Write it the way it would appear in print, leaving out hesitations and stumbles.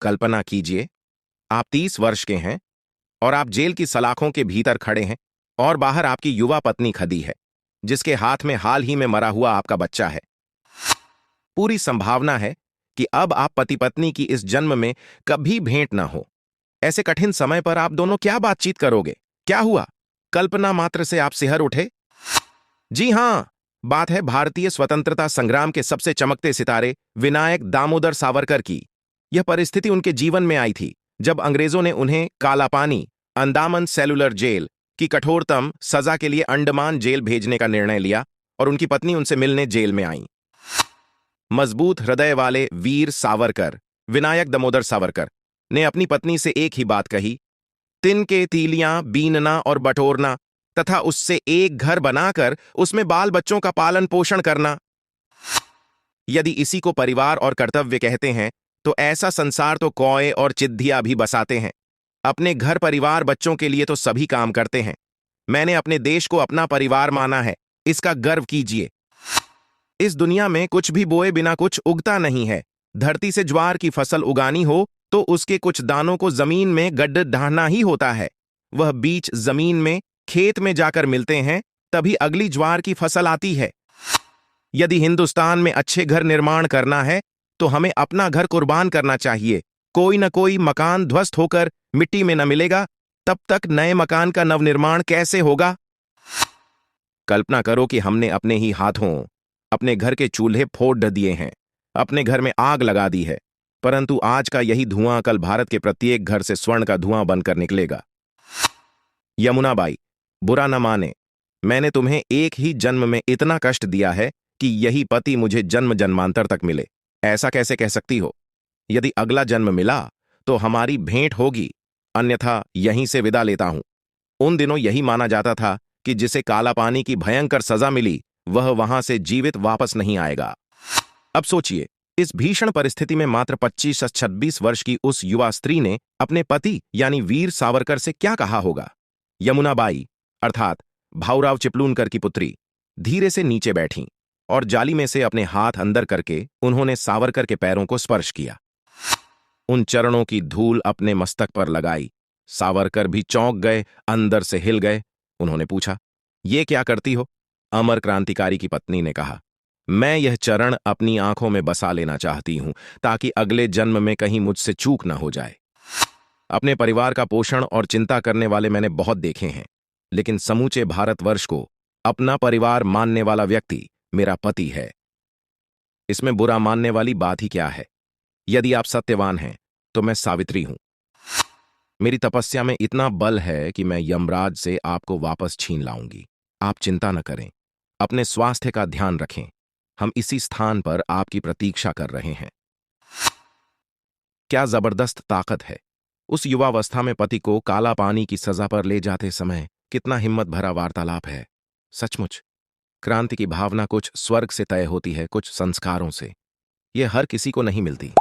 कल्पना कीजिए, आप 30 वर्ष के हैं और आप जेल की सलाखों के भीतर खड़े हैं और बाहर आपकी युवा पत्नी खड़ी है, जिसके हाथ में हाल ही में मरा हुआ आपका बच्चा है। पूरी संभावना है कि अब आप पति पत्नी की इस जन्म में कभी भेंट ना हो। ऐसे कठिन समय पर आप दोनों क्या बातचीत करोगे? क्या हुआ? कल्पना मात्र से आप सिहर उठे। जी हां, बात है भारतीय स्वतंत्रता संग्राम के सबसे चमकते सितारे विनायक दामोदर सावरकर की। यह परिस्थिति उनके जीवन में आई थी जब अंग्रेजों ने उन्हें काला पानी, अंदामन सेलुलर जेल की कठोरतम सजा के लिए अंडमान जेल भेजने का निर्णय लिया और उनकी पत्नी उनसे मिलने जेल में आई। मजबूत हृदय वाले वीर सावरकर, विनायक दामोदर सावरकर, ने अपनी पत्नी से एक ही बात कही, तिन के तीलियां बीनना और बटोरना तथा उससे एक घर बनाकर उसमें बाल बच्चों का पालन पोषण करना। यदि इसी को परिवार और कर्तव्य कहते हैं तो ऐसा संसार तो कौए और चिद्धिया भी बसाते हैं। अपने घर परिवार बच्चों के लिए तो सभी काम करते हैं। मैंने अपने देश को अपना परिवार माना है, इसका गर्व कीजिए। इस दुनिया में कुछ भी बोए बिना कुछ उगता नहीं है। धरती से ज्वार की फसल उगानी हो तो उसके कुछ दानों को जमीन में गड्ढ ढाहना ही होता है। वह बीज जमीन में, खेत में जाकर मिलते हैं, तभी अगली ज्वार की फसल आती है। यदि हिंदुस्तान में अच्छे घर निर्माण करना है तो हमें अपना घर कुर्बान करना चाहिए। कोई न कोई मकान ध्वस्त होकर मिट्टी में न मिलेगा, तब तक नए मकान का नवनिर्माण कैसे होगा? कल्पना करो कि हमने अपने ही हाथों अपने घर के चूल्हे फोड़ दिए हैं, अपने घर में आग लगा दी है, परंतु आज का यही धुआं कल भारत के प्रत्येक घर से स्वर्ण का धुआं बनकर निकलेगा। यमुनाबाई, बुरा न माने, मैंने तुम्हें एक ही जन्म में इतना कष्ट दिया है कि यही पति मुझे जन्म जन्मांतर तक मिले। ऐसा कैसे कह सकती हो? यदि अगला जन्म मिला तो हमारी भेंट होगी, अन्यथा यहीं से विदा लेता हूं। उन दिनों यही माना जाता था कि जिसे काला पानी की भयंकर सजा मिली वह वहां से जीवित वापस नहीं आएगा। अब सोचिए, इस भीषण परिस्थिति में मात्र 25 से 26 वर्ष की उस युवा स्त्री ने अपने पति यानी वीर सावरकर से क्या कहा होगा? यमुनाबाई अर्थात भाऊराव चिपलूनकर की पुत्री धीरे से नीचे बैठी और जाली में से अपने हाथ अंदर करके उन्होंने सावरकर के पैरों को स्पर्श किया। उन चरणों की धूल अपने मस्तक पर लगाई। सावरकर भी चौंक गए, अंदर से हिल गए। उन्होंने पूछा, ये क्या करती हो? अमर क्रांतिकारी की पत्नी ने कहा, मैं यह चरण अपनी आंखों में बसा लेना चाहती हूं ताकि अगले जन्म में कहीं मुझसे चूक न हो जाए। अपने परिवार का पोषण और चिंता करने वाले मैंने बहुत देखे हैं, लेकिन समूचे भारतवर्ष को अपना परिवार मानने वाला व्यक्ति मेरा पति है। इसमें बुरा मानने वाली बात ही क्या है? यदि आप सत्यवान हैं तो मैं सावित्री हूं। मेरी तपस्या में इतना बल है कि मैं यमराज से आपको वापस छीन लाऊंगी। आप चिंता न करें, अपने स्वास्थ्य का ध्यान रखें। हम इसी स्थान पर आपकी प्रतीक्षा कर रहे हैं। क्या जबरदस्त ताकत है! उस युवावस्था में पति को काला पानी की सजा पर ले जाते समय कितना हिम्मत भरा वार्तालाप है। सचमुच क्रांति की भावना कुछ स्वर्ग से तय होती है, कुछ संस्कारों से। यह हर किसी को नहीं मिलती।